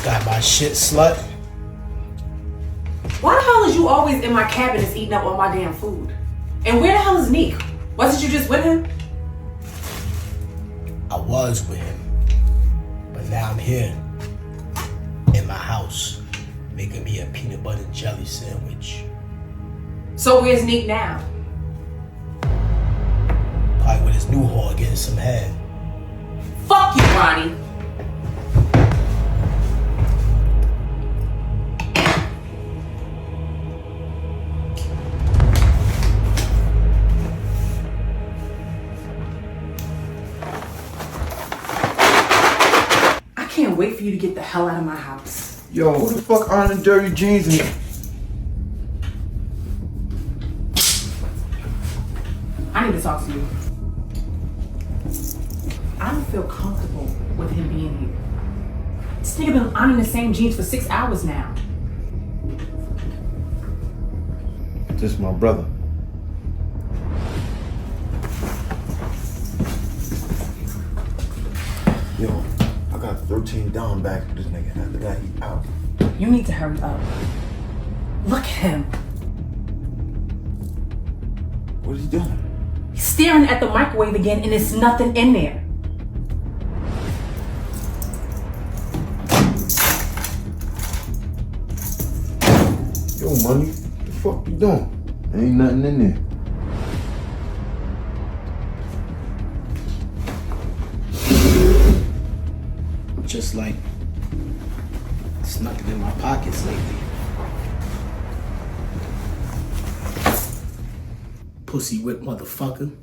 Got my shit, slut. Why the hell is you always in my cabinets eating up all my damn food? And where the hell is Neek? Wasn't you just with him? I was with him, but now I'm here in my house making me a peanut butter and jelly sandwich. So where's Neek now? Probably with his new whore getting some head. Fuck you, Ronnie. I can't wait for you to get the hell out of my house. Yo, who the fuck are the dirty jeans in? I need to talk to you. I don't feel comfortable with him being here. This nigga been on in the same jeans for 6 hours now. This is my brother. Yo, I got 13 down back for this nigga. After that, he out. You need to hurry up. Look at him. What is he doing? He's staring at the microwave again and there's nothing in there. Yo, money, what the fuck you doing? Ain't nothing in there. Just like there's nothing in my pockets lately. Pussy whip motherfucker.